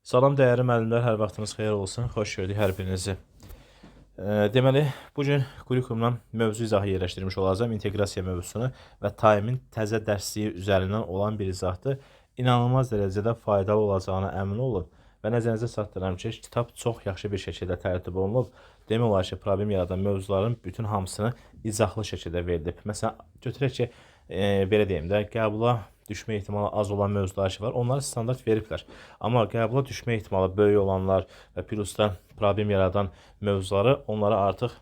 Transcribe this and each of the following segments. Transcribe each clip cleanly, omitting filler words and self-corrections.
Salam dəyərli müəllimlər, hər vaxtınız xeyir olsun. Xoş gördük hər birinizi. Deməli, bu gün kurikulumdan mövzu izahı yerləşdirmiş olacağam. İnteqrasiya mövzusunu və Time-in təzə dərsliyi üzərindən olan bir izahdır. İnanılmaz dərəcədə faydalı olacağına əmin olun və nəzərinizə çatdırıram ki, kitab çox yaxşı bir şəkildə tərtib olunub. Demək olar ki, problem yaradan mövzuların bütün hamısını izahlı şəkildə verilib. Məsələn, götürək ki, belə deyim də, qəbula düşmə ehtimalı az olan mövzular ki var, onları standart veriblər. Amma qəbula düşmə ehtimalı böyük olanlar və plusda problem yaradan mövzuları onlara artıq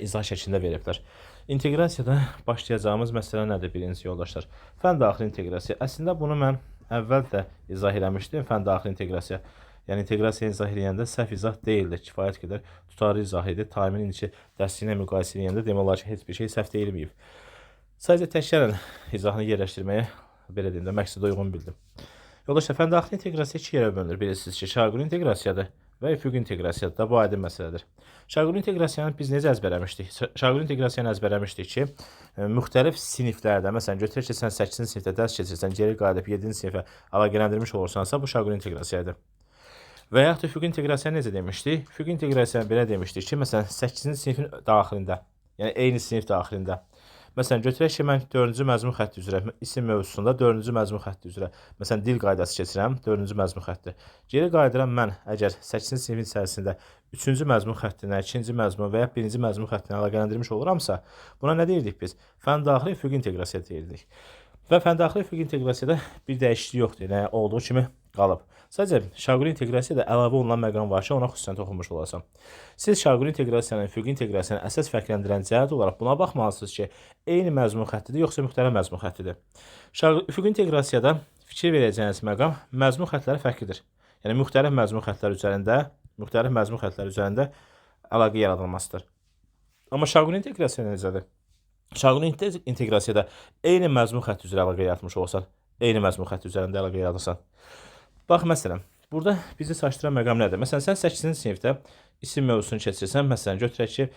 izah şəklində veriblər. İnteqrasiyada başlayacağımız məsələ nədir birinci yoldaşlar? Fən daxili inteqrasiya. Əslində bunu mən əvvəl də izah eləmişdim, fən daxili inteqrasiya. Yəni inteqrasiya izah eləyəndə səhv izah deyildi, kifayət qədər tutarlı izah idi. Time-in indiki dərsliyi ilə müqayisə eləyəndə demək olar ki, heç bir şey səhv deyilməyib. Sadəcə təkrar izahını yerləşdirməyə, belə deyim də, məqsədə uyğun bildim. Yoldaşlar, fən daxili inteqrasiya iki yerə bölünür. Bilirsiniz ki, şaquli inteqrasiyadır və üfüqi inteqrasiyadır da, bu aydın məsələdir. Şaquli inteqrasiyanı biz necə əzbərləmişdik? Şaquli inteqrasiyanı əzbərləmişdik ki, müxtəlif siniflərdə, məsələn, götürək ki, sən 8-ci sinifdə dərs keçirsən, geri qayıdıb 7-ci sinifə əlaqələndirmiş olursansa, bu şaquli inteqrasiyadır. Və yaxud da üfüqi inteqrasiya necə demişdik? Üfüqi inteqrasiyanı belə demişdik ki, məsələn, 8-ci sinifin daxilində, yəni eyni sinif daxilində. Məsələn, götürək ki, mən 4-cü məzmun xətti üzrə, isim mövzusunda 4-cü məzmun xətti üzrə, məsələn, dil qaydası keçirəm, 4-cü məzmun xətti. Geri qayıdıram mən, əgər 8-ci sinifin içərisində 3-cü məzmun xəttinə, 2-ci məzmun və ya 1-ci məzmun xəttinə əlaqələndirmiş oluramsa, buna nə deyirdik biz? Fən daxili üfüqi inteqrasiya deyirdik. Və fən daxili üfüqi inteqrasiyada bir dəyişiklik yoxdur, yəni olduğu kimi qalıb. Sadəcə şaquli inteqrasiyada əlavə olunan məqam var ki, ona xüsusən toxunmuş olacam. Siz şaquli inteqrasiyanın, üfüqi inteqrasiyanın əsas fərqləndirən cəhət olaraq buna baxmalısınız ki, eyni məzmun xəttidir, yoxsa müxtəlif məzmun xəttidir. Üfüqi inteqrasiyada fikir verəcəyiniz məqam məzmun xəttləri fərqlidir. Yəni müxtəlif məzmun xəttləri üzərində əlaqə yaradılmasıdır. Amma şaquli inteqrasiya necədir? Şaquli inteqrasiyada eyni məzmun xətti üzrə əlaqə yaratmış olsan, eyni məzmun xətti üzərində əlaqə yaradırsan. Bax, məsələn, burada bizi çaşdıran məqam nədir? Məsələn, sən 8-ci sinifdə isim mövzusunu keçirsən, məsələn, götürək ki,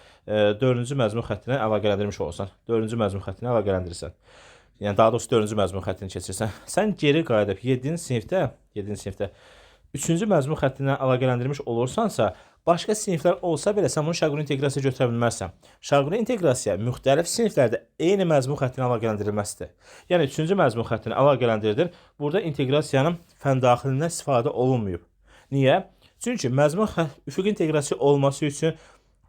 4-cü məzmun xəttinə əlaqələndirmiş olsan, 4-cü məzmun xəttinə əlaqələndirirsən. Yəni, daha doğrusu 4-cü məzmun xəttini keçirsən. Sən geri qayıdıb 7-ci sinifdə 3-cü məzmun xəttinə əlaqələndirmiş olursansa, başqa siniflər olsa belə sən bunu şaquli inteqrasiya götürə bilmərsən. Şaquli inteqrasiya müxtəlif siniflərdə eyni məzmun xəttinə əlaqələndirilməsidir. Yəni 3-cü məzmun xəttinə əlaqələndirilir. Burada inteqrasiyanın fən daxilindən istifadə olunmayıb. Niyə? Çünki üfüqi inteqrasiya olması üçün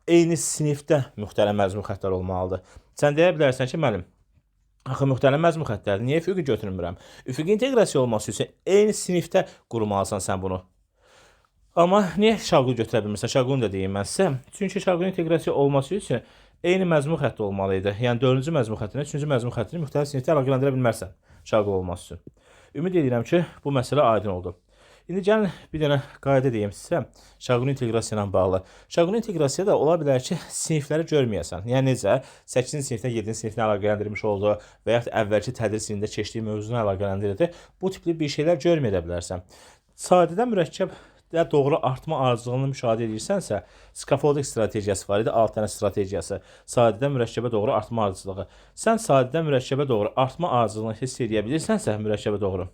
eyni sinifdə müxtəlif məzmun xəttlər olmalıdır. Sən deyə bilərsən ki, müəllim, axı müxtəlif məzmun xəttlərdir, niyə üfüqi götürmürəm? Üfüqi inteqrasiya olması üçün eyni sinifdə qurmalısan sən bunu. Amma niyə şaquli götürə bilmirsən? Şaqulunu da deyim mən sizə. Çünki şaquli inteqrasiya olması üçün eyni məzmun xətti olmalı idi. Yəni 4-cü məzmun xəttinə, 3-cü məzmun xəttini müxtəlif sinifdə əlaqələndirə bilmərsən şaquli olması üçün. Ümid edirəm ki, bu məsələ aydın oldu. İndi gəlin bir dənə qayda deyim sizə şaquli inteqrasiya ilə bağlı. Şaquli inteqrasiyada ola bilər ki, sinifləri görməyəsən. Yəni necə? 8-ci sinifdən 7-ci siniflə əlaqələndirmiş oldu və yaxud əvvəlki tədris ilində keçdiyi mövzunu əlaqələndirirdi. Bu tipli bir şeylər görməyə bilərsən. Sadədən mürəkkəb doğru artma ardıcıllığını müşahidə edirsənsə, skafoldik strategiyası var idi, 6 dənə strategiyası. Sadədən mürəkkəbə doğru artma ardıcılığı. Sən sadədən mürəkkəbə doğru artma ardıcılığını hiss edə bilirsənsə, mürəkkəbə doğru,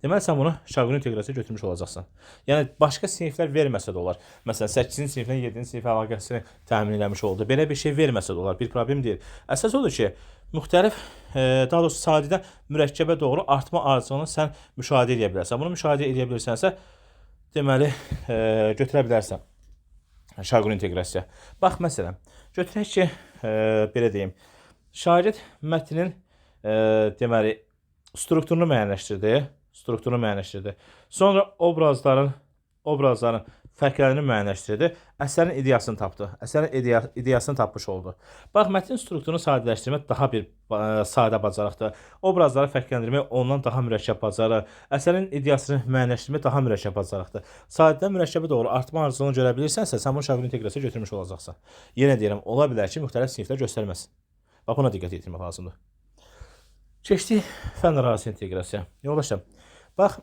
deməli sən bunu şaquli inteqrasiya götürmüş olacaqsan. Yəni başqa siniflər verməsə də olar. Məsələn, 8-ci sinifdən 7-ci sinif əlaqəsini təmin eləmiş oldu. Belə bir şey verməsə də olar, bir problem deyil. Əsas odur ki, müxtəlif, daha doğrusu sadədən mürəkkəbə doğru artma ardıcıllığını sən müşahidə edə bilərsən. Bunu müşahidə edə bilirsənsə, deməli, götürə bilərsən şaquli inteqrasiya. Bax, məsələn, götürək ki, belə deyim, şagird mətnin, deməli, strukturunu müəyyənləşdirdi. Sonra obrazların fərqlərini müəyyənləşdirdi. Əsərin ideyasını tapdı. Əsərin ideyasını tapmış oldu. Bax, mətnin strukturunu sadələşdirmək daha bir sadə bacarıqdır. Obrazları fərqləndirmək ondan daha mürəkkəb bacarıq. Əsərin ideyasını müəyyənləşdirmək daha mürəkkəb bacarıqdır. Sadədən mürəkkəbə doğru artma ardıcıllığını görə bilirsənsə, sən bunu şaquli inteqrasiya götürmüş olacaqsan. Yenə deyirəm, ola bilər ki, müxtəlif siniflər göstərməsin. Bax, buna diqqət yetirmək lazımdır. Keçdik fənarası inteqrasiya. Yoldaşlar, bax,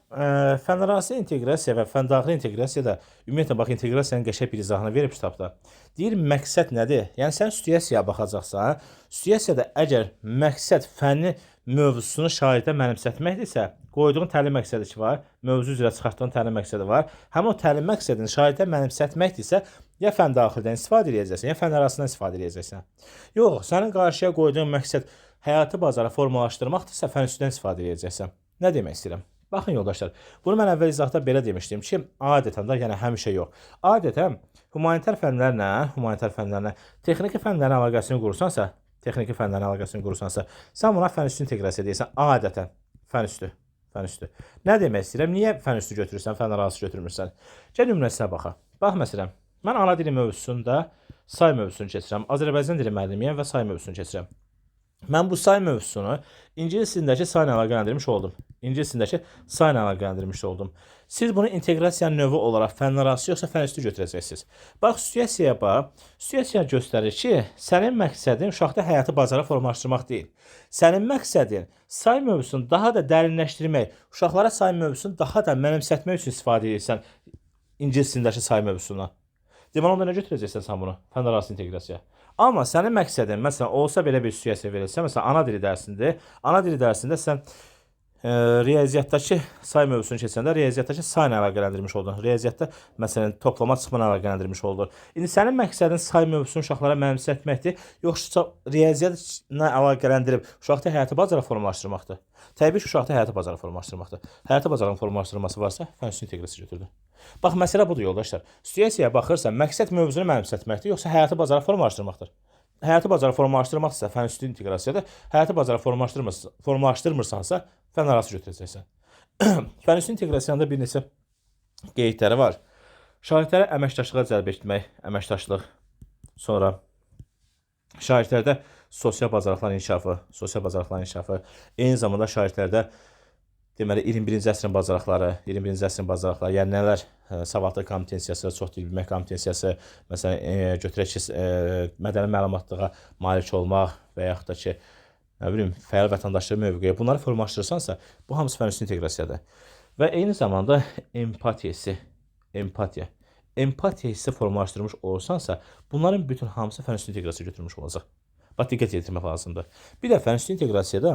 fənarası inteqrasiya və fəndaxili inteqrasiyada ümumiyyətlə, bax, inteqrasiyanın qəşəng bir izahını verib kitabda. Deyir, məqsəd nədir? Yəni, sən situasiyaya baxacaqsan, situasiyada əgər məqsəd fənni mövzusunu şagirdə mənimsətməkdirsə, qoyduğun təlim məqsədi ki var, mövzu üzrə çıxartdığın təlim məqsədi var. Həmin o təlim məqsədini şagirdə mənimsətməkdirsə, ya fən daxildən istifadə edəcəksən, ya fən arasından istifadə edəcəksən. Yox, sənin qarşıya qoyduğun məqsəd həyatı bazara formalaşdırmaqdırsa, fən üstündən istifadə edəcəksən. Nə demək istəyirəm? Baxın yoldaşlar, bunu mən əvvəl izahda belə demişdim ki, adətən də, yəni həmişə yox. Adətən humanitar fənlərlə texniki fənlərin əlaqəsini qurursansa, sən buna fən üstü inteqrasiya deyirsən, adətən fən üstü. Nə demək istəyirəm? Niyə fən üstü götürürsən, fən arası götürmürsən? Gəl nümunəsinə baxaq. Bax məsələn, mən ana dili mövzusunda say mövzusunu keçirəm, Azərbaycan dili müəllimiyəm və say mövzusunu keçirəm. Mən bu say mövzusunu ingilis dilindəki sayla əlaqələndirmiş oldum. Siz bunu inteqrasiyanın növü olaraq fənarası yoxsa fən üstü götürəcəksiniz. Bax, situasiyaya bax. Situasiya göstərir ki, sənin məqsədin uşaqda həyatı bazara formalaşdırmaq deyil. Sənin məqsədin say mövzusunu daha da dərinləşdirmək, uşaqlara say mövzusunu daha da mənimsətmək üçün istifadə edirsən ingilis dilindəki say mövzusuna. Deməli, onda nə götürəcəksən sən bunu? Fənarası inteqrasiya. Amma sənin məqsədin, məsələn, olsa belə bir situasiya verilsə, məsələn, ana dili dərsində sən riyaziyyatdakı say mövzusunu keçəndə riyaziyyatdakı sayla əlaqələndirmiş oldun. Riyaziyyatda, məsələn, toplama çıxmana əlaqələndirmiş oldun. İndi sənin məqsədin say mövzusunu uşaqlara mənimsətməkdir, yoxsa riyaziyyatla əlaqələndirib uşaqda həyatı bazara formalaşdırmaqdır. Təbii ki, uşaqda həyatı bazara formalaşdırmaqdır. Həyatı bazara formalaşdırması varsa, fən üstü inteqrasiya götürdün. Bax, məsələ budur yoldaşlar. Situasiyaya baxırsan, məqsəd mövzunu mənimsətməkdir, yoxsa həyatı bazara formalaşdırmaqdır. Həyatı bazara formalaşdırmaqdırsa, fən üstü inteqrasiyadır. Həyatı bazara formalaşdırmırsansa, fən arası götürəcəksən. Fən üstü inteqrasiyanın da bir neçə qeydləri var. Şagirdləri əməkdaşlığa cəlb etmək, əməkdaşlıq. Sonra şagirdlərdə sosial bacarıqların inkişafı, eyni zamanda şagirdlərdə deməli 21-ci əsrin bacarıqları, yəni nələr? Savadlı kompetensiyası, çox dil bilmək kompetensiyası, məsələn, götürək ki, mədəni məlumatlığa malik olmaq və yaxud da ki, nə bilim, fəal vətəndaşlıq mövqeyi, bunları formalaşdırırsansa, bu hamısı fən üstü inteqrasiyadır. Və eyni zamanda empatiya hissi formalaşdırmış olursansa, bunların bütün hamısı fən üstü inteqrasiya götürmüş olacaq. Bax, diqqət yetirmək lazımdır. Bir də fən üstü inteqrasiyada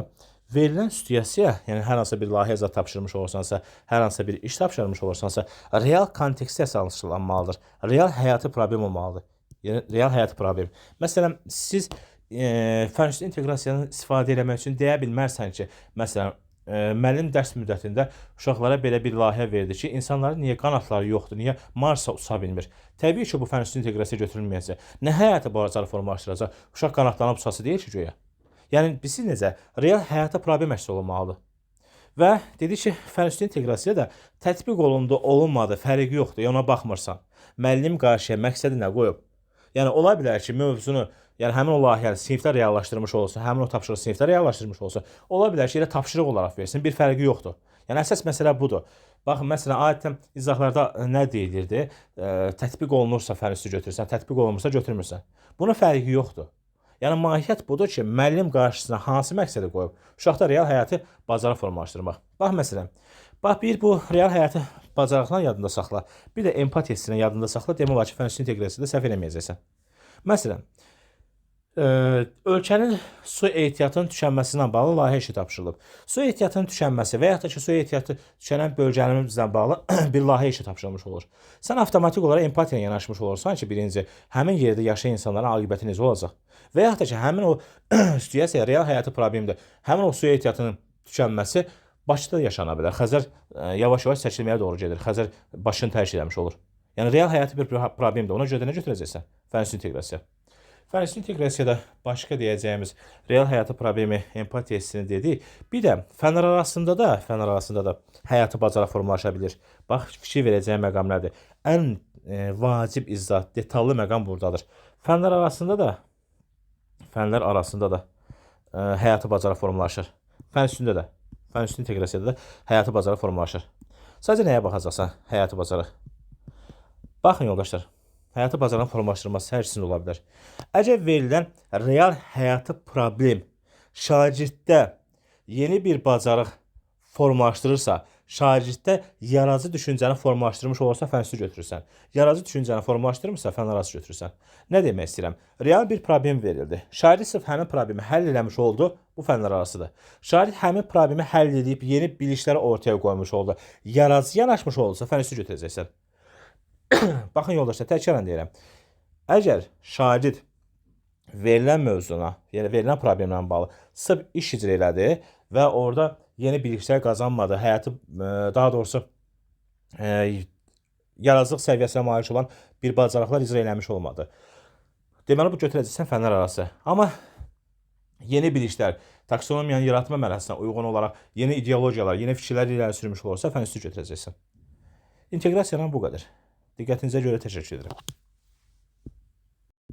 verilən situasiya, yəni hər hansı bir layihə zad tapşırmış olursansa, hər hansı bir iş tapşırmış olursansa, real kontekstə əsaslanmalıdır. Real həyatı problem olmalıdır. Yəni, real həyatı problem. Məsələn, siz fən üstü inteqrasiyanı istifadə etmək üçün deyə bilmərsən ki, məsələn, müəllim dərs müddətində uşaqlara belə bir layihə verdi ki, insanların niyə qanatları yoxdur, niyə Marsa uça bilmir? Təbii ki, bu fən üstü inteqrasiya götürülməyəcək. Nə həyatı bazara formalaşdıracaq? Uşaq qanatlanıb uçası deyil ki, göyə. Yəni, biz necə? Real həyata problem əks olunmalıdır. Və dedi ki, fən üstü inteqrasiya da tətbiq olundu, olunmadı, fərqi yoxdur, ona baxmırsan. Müəllim qarşıya məqsədi nə qoyub? Yəni, ola bilər ki, mövzunu, yəni həmin o layihəni sinifdə reallaşdırmış olsa, həmin o tapşırıq sinifdə reallaşdırmış olsa, ola bilər ki, elə tapşırıq olaraq versin, bir fərqi yoxdur. Yəni, əsas məsələ budur. Baxın, məsələn, adətən izahlarda nə deyilirdi? Tətbiq olunursa fən üstü götürürsən, tətbiq olunmursa götürmürsən. Bunun fərqi yoxdur. Yəni, mahiyyət budur ki, müəllim qarşısına hansı məqsədi qoyub? Uşaqda real həyatı bazara formalaşdırmaq. Bax, məsələn, bir bu real həyatı bacarıqlarını yadında saxla. Bir də empatiya hissini yadında saxla. Demək olar ki, fən üstü inteqrasiyada səhv eləməyəcəksən. Məsələn, ölkənin su ehtiyatının tükənməsi ilə bağlı layihə işi tapşırılıb. Su ehtiyatının tükənməsi və yaxud da ki, su ehtiyatı tükənən bölgələrimizlə bağlı bir layihə işi tapşırılmış olur. Sən avtomatik olaraq empatiya yanaşmış olursan ki, birinci, həmin yerdə yaşayan insanların aqibəti necə olacaq? Və yaxud da ki, həmin o situasiya real həyatı problemdir. Həmin o su ehtiyatının tükənməsi Bakıda yaşana bilər. Xəzər yavaş-yavaş çəkilməyə doğru gedir. Xəzər başını tərk eləmiş olur. Yəni, real həyatı bir problemdir. Ona görə də nə götürəcəksən? Fən üstü inteqrasiya. Fən üstü inteqrasiyada başqa deyəcəyimiz real həyatı problemi, empatiya hissini dedik. Bir də fənlər arasında da həyatı bazara formalaşa bilir. Bax, fikir verəcəyim məqam nədir? Ən vacib izah, detallı məqam buradadır. Fənlər arasında da həyatı bazara formalaşır. Fən üstü inteqrasiyada da həyatı bazara formalaşır. Sadəcə nəyə baxacaqsan? Həyatı bazara. Baxın yoldaşlar, həyatı bazarın formalaşdırılması hər ikisində ola bilər. Əgər verilən real həyatı problem şagirddə yeni bir bacarıq formalaşdırırsa, şagirddə yaradıcı düşüncəni formalaşdırmış olursa fən üstü götürürsən. Yaradıcı düşüncəni formalaşdırmırsa fən arası götürürsən. Nə demək istəyirəm? Real bir problem verildi. Şagird sırf həmin problemi həll eləmiş oldu. Bu fənlər arasıdır. Şagird həmin problemi həll edib yeni bilikləri ortaya qoymuş oldu. Yaradıcı yanaşmış olsa fən üstü götürəcəksən. Baxın yoldaşlar, təkrarən deyirəm. Əgər şagird verilən mövzuna, yəni verilən problemlə bağlı sırf iş icra elədi və orada yeni biliklər qazanmadı, həyatı daha doğrusu yaradıcılıq səviyyəsinə malik olan bir bacarıqlar icra eləmiş olmadı. Deməli bu götürəcəksən fənlər arası. Amma yeni biliklər, taksonomiyanın yaratma mərhələsinə uyğun olaraq yeni ideologiyalar, yeni fikirlər irəli sürmüş olursa fən üstü götürəcəksən. İnteqrasiyadan bu qədər. Diqqətinizə görə təşəkkür edirəm.